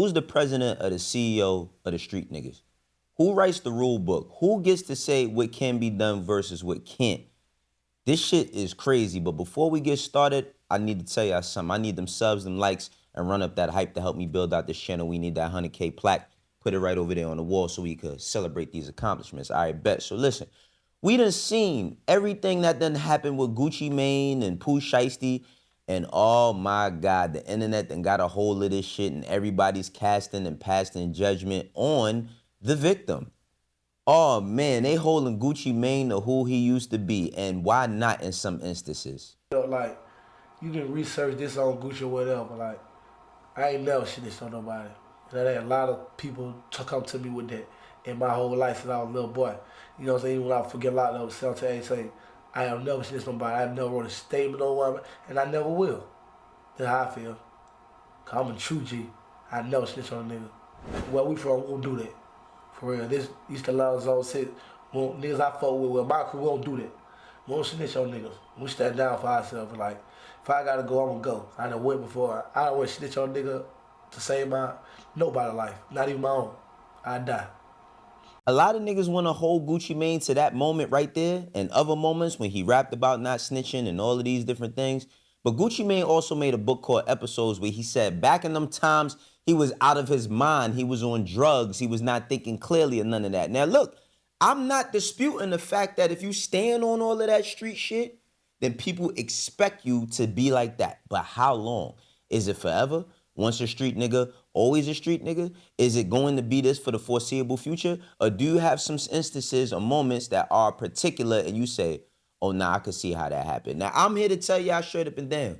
Who's the president or the CEO of the street niggas? Who writes the rule book? Who gets to say what can be done versus what can't? This shit is crazy, but before we get started, I need to tell y'all something. I need them subs, them likes, and run up that hype to help me build out this channel. We need that 100K plaque. Put it right over there on the wall so we could celebrate these accomplishments. All right, bet. So listen, we done seen everything that done happened with Gucci Mane and Pooh Shiesty, and oh my God, the internet done got a hold of this shit, and everybody's casting and passing judgment on the victim. Oh man, they holding Gucci Mane to who he used to be, and why not in some instances? Like, you can research this on Gucci or whatever. Like, I ain't never shit this on nobody. There ain't a lot of people to come to me with that in my whole life since I was a little boy. You know what I'm saying? Even when I forget a lot of those sometimes say, I have never shit this on nobody. I've never wrote a statement on one, and I never will. That's how I feel. Cause I'm a true G. I never snitch on a nigga. Where we from, we won't do that. For real, this used to allow us all to say, well, niggas I fuck with my crew, we don't do that. We don't snitch on niggas. We stand down for ourselves. Like, if I gotta go, I'm gonna go. I done went before. I don't want to snitch on a nigga to save my nobody's life, not even my own. I die. A lot of niggas want to hold Gucci Mane to that moment right there and other moments when he rapped about not snitching and all of these different things. But Gucci Mane also made a book called Episodes where he said back in them times, he was out of his mind. He was on drugs. He was not thinking clearly or none of that. Now, look, I'm not disputing the fact that if you stand on all of that street shit, then people expect you to be like that. But how long? Is it forever? Once a street nigga, always a street nigga? Is it going to be this for the foreseeable future? Or do you have some instances or moments that are particular and you say, oh, nah, I could see how that happened. Now, I'm here to tell y'all straight up and down.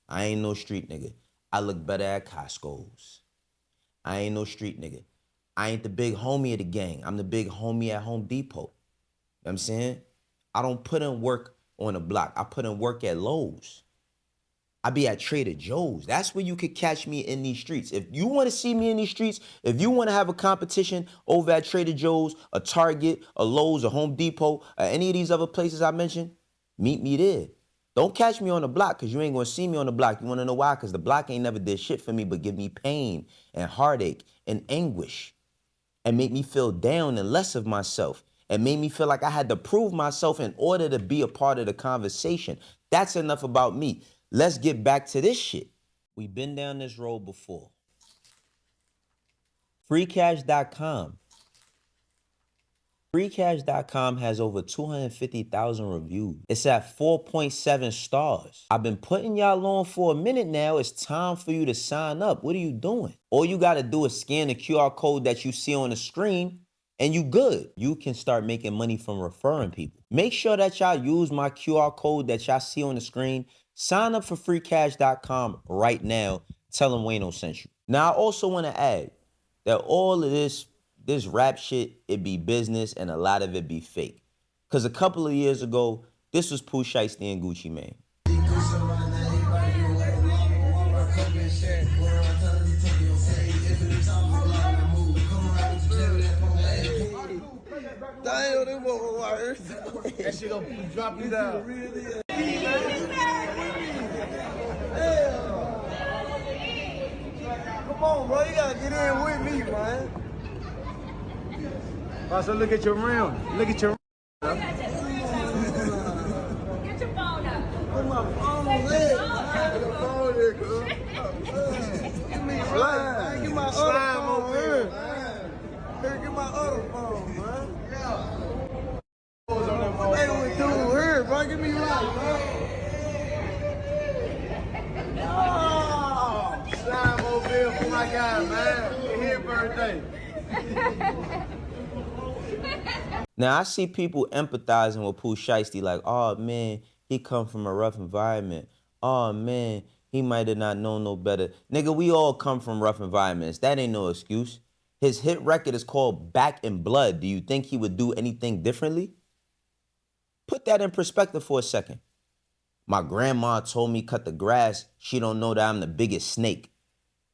I ain't no street nigga. I look better at Costco's. I ain't no street nigga. I ain't the big homie of the gang. I'm the big homie at Home Depot. You know what I'm saying? I don't put in work on the block. I put in work at Lowe's. I be at Trader Joe's. That's where you could catch me in these streets. If you want to see me in these streets, if you want to have a competition over at Trader Joe's, a Target, a Lowe's, a Home Depot, or any of these other places I mentioned, meet me there. Don't catch me on the block because you ain't going to see me on the block. You want to know why? Because the block ain't never did shit for me but give me pain and heartache and anguish and make me feel down and less of myself and made me feel like I had to prove myself in order to be a part of the conversation. That's enough about me. Let's get back to this shit. We've been down this road before. Freecash.com. Freecash.com has over 250,000 reviews. It's at 4.7 stars. I've been putting y'all on for a minute now. It's time for you to sign up. What are you doing? All you got to do is scan the QR code that you see on the screen and you good. You can start making money from referring people. Make sure that y'all use my QR code that y'all see on the screen. Sign up for freecash.com right now. Tell them Wayno sent you. Now, I also want to add that all of this rap shit, it be business and a lot of it be fake. Because a couple of years ago, this was Pooh Shiesty and Gucci Mane. That shit gonna drop you down. Come on, bro, you gotta get in with me, man. So look at your rim. Look at your rim. Get your phone up. Put my phone on there. Put your phone there, girl. Give me slime. Give my other phone here. Here, get my other phone, man. Yeah. Hey, what dude here, bro? Give me right, bro. Oh, slime over here for my guy, man. His birthday. Now, I see people empathizing with Pooh Shiesty like, oh, man, he come from a rough environment. Oh, man, he might have not known no better. Nigga, we all come from rough environments. That ain't no excuse. His hit record is called Back in Blood. Do you think he would do anything differently? Put that in perspective for a second. My grandma told me cut the grass. She don't know that I'm the biggest snake.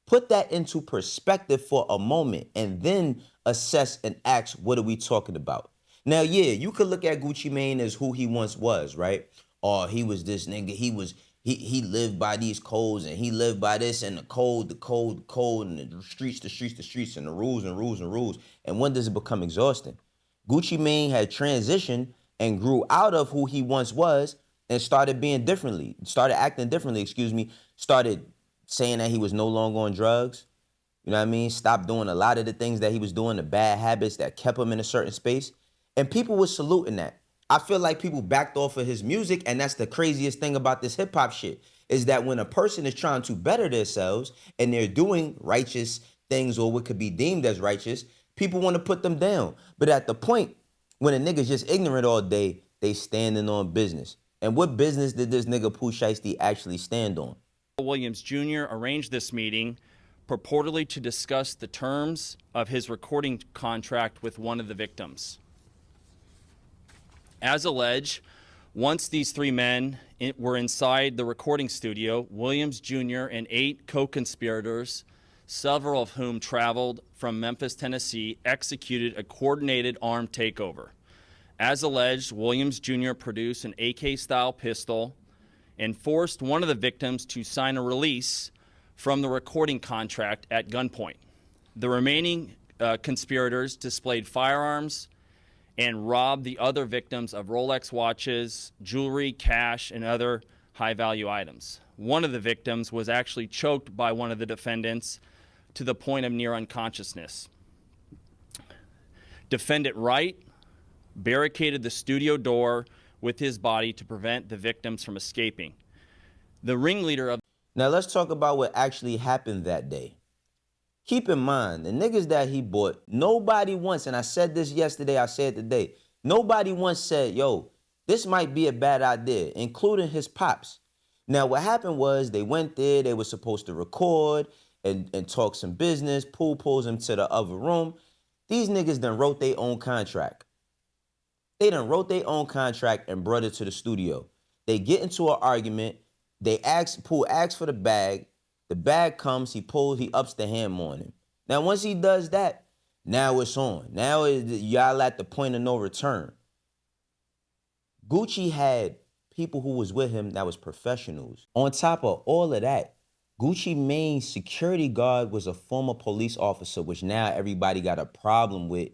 Put that into perspective for a moment and then assess and ask, what are we talking about? Now, yeah, you could look at Gucci Mane as who he once was, right? Or he was this nigga, he was he lived by these codes and he lived by this and the code, and the streets, and the rules and rules and rules. And when does it become exhausting? Gucci Mane had transitioned and grew out of who he once was and started acting differently, started saying that he was no longer on drugs. You know what I mean? Stopped doing a lot of the things that he was doing, the bad habits that kept him in a certain space. And people were saluting that. I feel like people backed off of his music, and that's the craziest thing about this hip hop shit, is that when a person is trying to better themselves and they're doing righteous things or what could be deemed as righteous, people want to put them down. But at the point when a nigga's just ignorant all day, they standing on business. And what business did this nigga Pooh Shiesty actually stand on? Williams Jr. arranged this meeting purportedly to discuss the terms of his recording contract with one of the victims. As alleged, once these three men were inside the recording studio, Williams Jr. and 8 co-conspirators, several of whom traveled from Memphis, Tennessee, executed a coordinated armed takeover. As alleged, Williams Jr. produced an AK-style pistol and forced one of the victims to sign a release from the recording contract at gunpoint. The remaining conspirators displayed firearms and robbed the other victims of Rolex watches, jewelry, cash, and other high-value items. One of the victims was actually choked by one of the defendants to the point of near unconsciousness. Defendant Wright barricaded the studio door with his body to prevent the victims from escaping. The ringleader of... Now let's talk about what actually happened that day. Keep in mind, the niggas that he bought, nobody once, and I said this yesterday, I said today, nobody once said, yo, this might be a bad idea, including his pops. Now what happened was they went there, they were supposed to record and talk some business. Pooh pulls him to the other room. These niggas done wrote their own contract. They done wrote their own contract and brought it to the studio. They get into an argument. Pooh asks for the bag. The bag comes, he ups the ham on him. Now, once he does that, now it's on. Now y'all at the point of no return. Gucci had people who was with him that was professionals. On top of all of that, Gucci Mane's security guard was a former police officer, which now everybody got a problem with.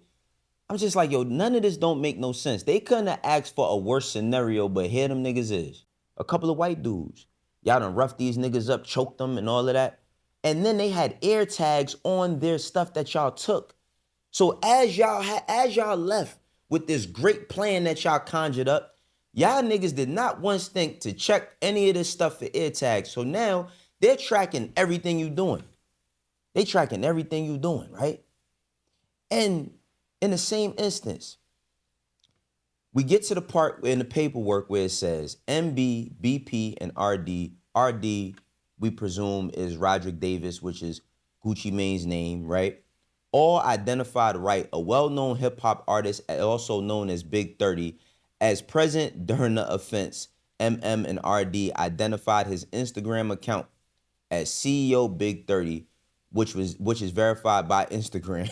I'm just like, yo, none of this don't make no sense. They couldn't have asked for a worse scenario, but here them niggas is. A couple of white dudes. Y'all done roughed these niggas up, choked them and all of that. And then they had air tags on their stuff that y'all took. So as y'all left with this great plan that y'all conjured up, y'all niggas did not once think to check any of this stuff for air tags. So now they're tracking everything you doing. They tracking everything you doing, right? And in the same instance, we get to the part in the paperwork where it says MB, BP, and RD. RD, we presume, is Roderick Davis, which is Gucci Mane's name, right? All identified Wright, a well-known hip-hop artist, also known as Big 30, as present during the offense. MM and RD identified his Instagram account as CEO Big 30, which is verified by Instagram.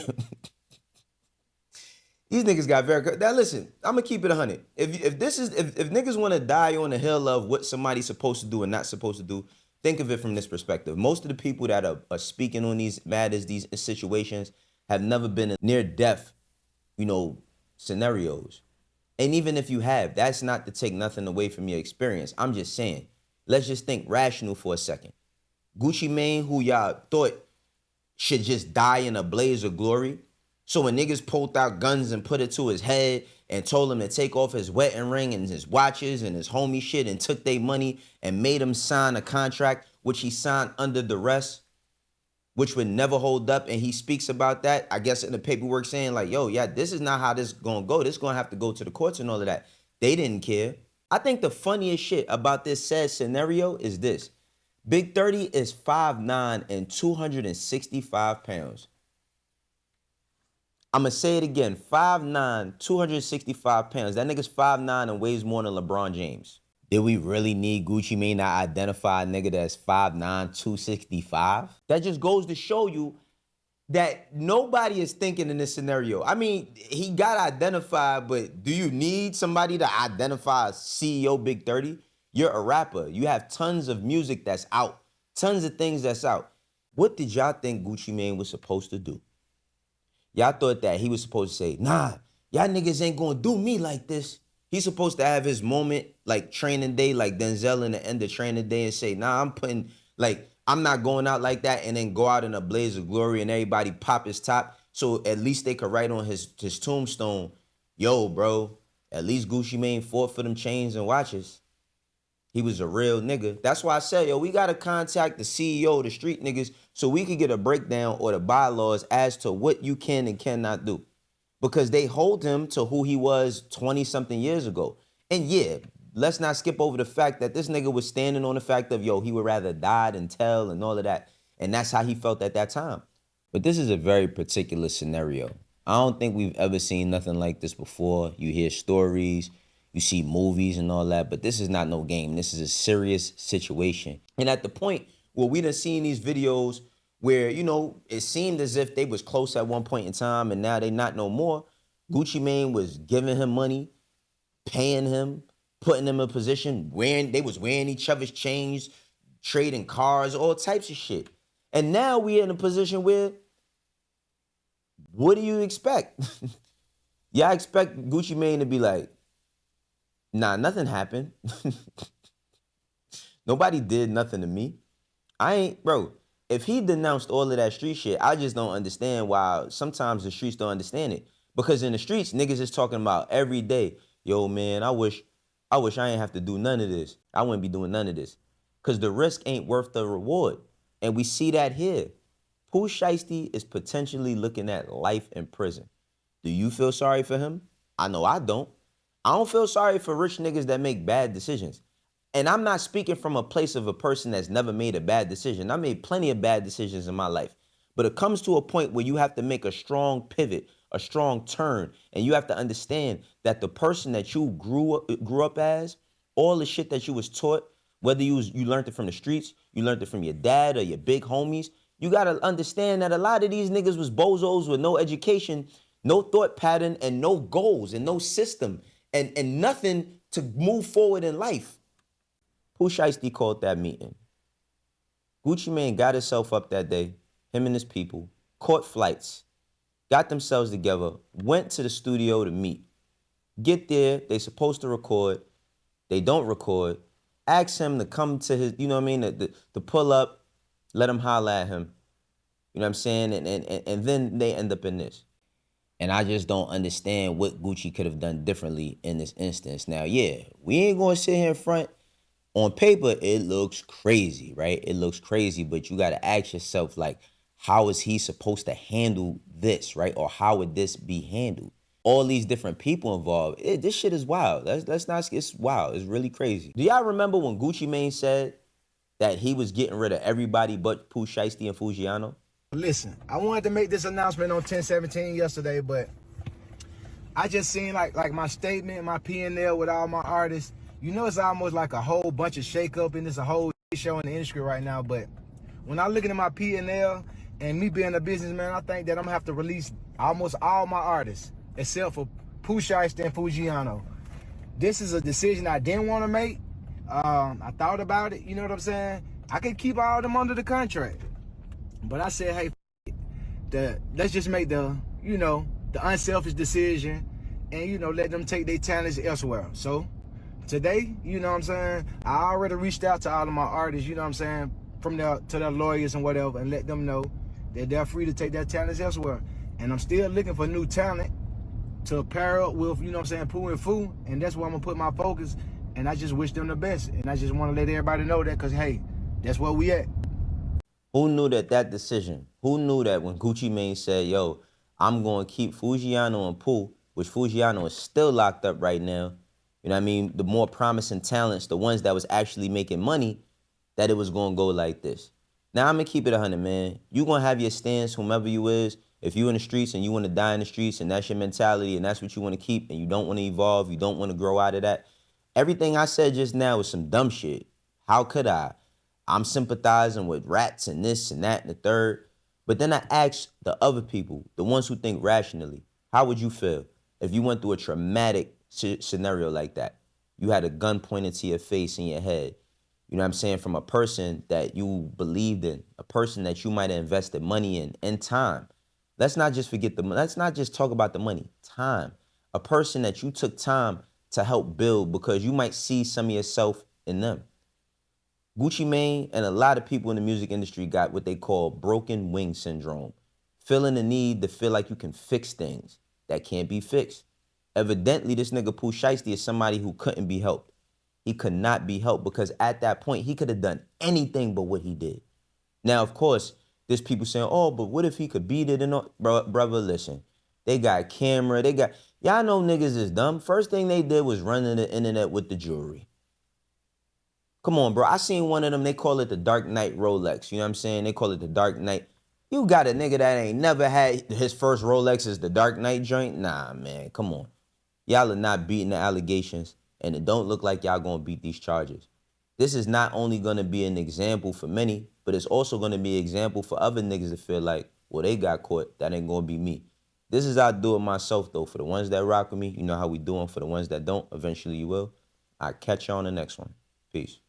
These niggas got very... Now listen, I'm gonna keep it 100. If niggas want to die on the hill of what somebody's supposed to do and not supposed to do, think of it from this perspective. Most of the people that are speaking on these matters, these situations, have never been in near-death, scenarios. And even if you have, that's not to take nothing away from your experience. I'm just saying, let's just think rational for a second. Gucci Mane, who y'all thought should just die in a blaze of glory. So when niggas pulled out guns and put it to his head and told him to take off his wedding ring and his watches and his homie shit and took their money and made him sign a contract, which he signed under duress, which would never hold up. And he speaks about that, I guess, in the paperwork saying like, yo, yeah, this is not how this is going to go. This is going to have to go to the courts and all of that. They didn't care. I think the funniest shit about this said scenario is this. Big 30 is 5'9" and 265 pounds. I'm going to say it again, 5'9", 265 pounds. That nigga's 5'9" and weighs more than LeBron James. Did we really need Gucci Mane to identify a nigga that's 5'9", 265? That just goes to show you that nobody is thinking in this scenario. I mean, he got identified, but do you need somebody to identify CEO Big 30? You're a rapper. You have tons of music that's out, tons of things that's out. What did y'all think Gucci Mane was supposed to do? Y'all thought that he was supposed to say, nah, y'all niggas ain't gonna do me like this. He's supposed to have his moment like training day, like Denzel in the end of training day and say, nah, I'm not going out like that, and then go out in a blaze of glory and everybody pop his top. So at least they could write on his tombstone, yo, bro, at least Gucci Mane fought for them chains and watches. He was a real nigga. That's why I said, yo, we gotta contact the CEO of the street niggas so we could get a breakdown or the bylaws as to what you can and cannot do. Because they hold him to who he was 20-something years ago. And yeah, let's not skip over the fact that this nigga was standing on the fact of, yo, he would rather die than tell and all of that. And that's how he felt at that time. But this is a very particular scenario. I don't think we've ever seen nothing like this before. You hear stories, you see movies and all that, but this is not no game. This is a serious situation. And at the point where we done seen these videos where, you know, it seemed as if they was close at one point in time and now they not no more, Gucci Mane was giving him money, paying him, putting him in a position, they was wearing each other's chains, trading cars, all types of shit. And now we in a position where, what do you expect? Y'all expect Gucci Mane to be like, nah, nothing happened. Nobody did nothing to me. Bro, if he denounced all of that street shit, I just don't understand why sometimes the streets don't understand it. Because in the streets, niggas is talking about every day, yo, man, I wish I ain't have to do none of this. I wouldn't be doing none of this. Because the risk ain't worth the reward. And we see that here. Pooh Shiesty is potentially looking at life in prison. Do you feel sorry for him? I know I don't. I don't feel sorry for rich niggas that make bad decisions. And I'm not speaking from a place of a person that's never made a bad decision. I made plenty of bad decisions in my life. But it comes to a point where you have to make a strong pivot, a strong turn, and you have to understand that the person that you grew up as, all the shit that you was taught, whether you learned it from the streets, you learned it from your dad or your big homies, you gotta understand that a lot of these niggas was bozos with no education, no thought pattern, and no goals, and no system, and nothing to move forward in life. Pooh Shiesty called that meeting. Gucci Mane got himself up that day, him and his people, caught flights, got themselves together, went to the studio to meet. Get there, they supposed to record, they don't record, ask him to come to his, you know what I mean, to pull up, let him holler at him. You know what I'm saying? And then they end up in this. And I just don't understand what Gucci could have done differently in this instance. Now, yeah, we ain't gonna sit here in front. On paper, it looks crazy, right? It looks crazy, but you gotta ask yourself, like, how is he supposed to handle this, right? Or how would this be handled? All these different people involved. This shit is wild. Let's not, it's wild. It's really crazy. Do y'all remember when Gucci Mane said that he was getting rid of everybody but Pooh Shiesty and Fujiano? Listen, I wanted to make this announcement on 10/17 yesterday, but I just seen like my statement, my P&L with all my artists. You know, it's almost like a whole bunch of shakeup and it's a whole show in the industry right now. But when I look at my P&L and me being a businessman, I think that I'm gonna have to release almost all my artists except for Pooh Shiesty and Fujiano. This is a decision I didn't want to make. I thought about it. You know what I'm saying? I could keep all of them under the contract. But I said, hey, let's just make the unselfish decision and, let them take their talents elsewhere. So today, you know what I'm saying, I already reached out to all of my artists, you know what I'm saying, to their lawyers and whatever, and let them know that they're free to take their talents elsewhere. And I'm still looking for new talent to pair up with, you know what I'm saying, Pooh and Fu, and that's where I'm going to put my focus. And I just wish them the best. And I just want to let everybody know that because, hey, that's where we at. Who knew that decision? Who knew that when Gucci Mane said, yo, I'm going to keep Fujiano and Pooh, which Fujiano is still locked up right now. You know what I mean? The more promising talents, the ones that was actually making money, that it was going to go like this. Now, I'm going to keep it 100, man. You going to have your stance, whomever you is. If you in the streets and you want to die in the streets and that's your mentality and that's what you want to keep and you don't want to evolve, you don't want to grow out of that, everything I said just now was some dumb shit. How could I? I'm sympathizing with rats and this and that and the third. But then I asked the other people, the ones who think rationally, how would you feel if you went through a traumatic scenario like that? You had a gun pointed to your face and your head. You know what I'm saying? From a person that you believed in, a person that you might have invested money in and time. Let's not just forget let's not just talk about the money, time. A person that you took time to help build because you might see some of yourself in them. Gucci Mane and a lot of people in the music industry got what they call broken wing syndrome, feeling the need to feel like you can fix things that can't be fixed. Evidently, this nigga Pooh Shiesty is somebody who couldn't be helped. He could not be helped because at that point, he could have done anything but what he did. Now, of course, there's people saying, oh, but what if he could beat it and all? Brother, listen, they got camera, y'all know niggas is dumb. First thing they did was run to the internet with the jewelry. Come on, bro. I seen one of them, they call it the Dark Knight Rolex. You know what I'm saying? They call it the Dark Knight. You got a nigga that ain't never had his first Rolex is the Dark Knight joint? Nah, man, come on. Y'all are not beating the allegations, and it don't look like y'all gonna beat these charges. This is not only gonna be an example for many, but it's also gonna be an example for other niggas that feel like, well, they got caught, that ain't gonna be me. This is how I do it myself, though. For the ones that rock with me, you know how we doing. For the ones that don't, eventually you will. I'll catch you on the next one. Peace.